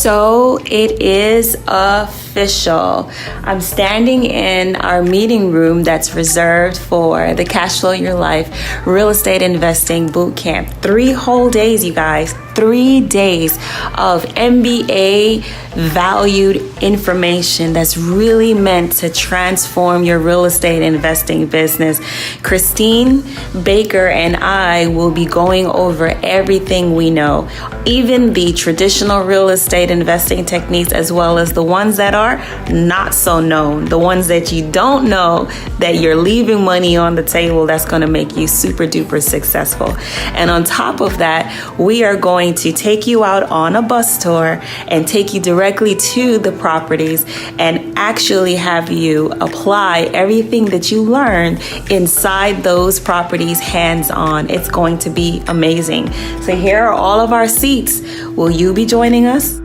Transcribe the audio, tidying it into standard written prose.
So it is official. I'm standing in our meeting room that's reserved for the Cash Flow Your Life Real Estate Investing Bootcamp. 3 whole days, you guys. 3 days of MBA valued information that's really meant to transform your real estate investing business. Christine Baker and I will be going over everything we know, even the traditional real estate investing techniques, as well as the ones that are not so known, the ones that you don't know that you're leaving money on the table that's going to make you super duper successful. And on top of that, we are going to take you out on a bus tour and take you directly to the properties and actually have you apply everything that you learned inside those properties hands-on. It's going to be amazing. So here are all of our seats. Will you be joining us?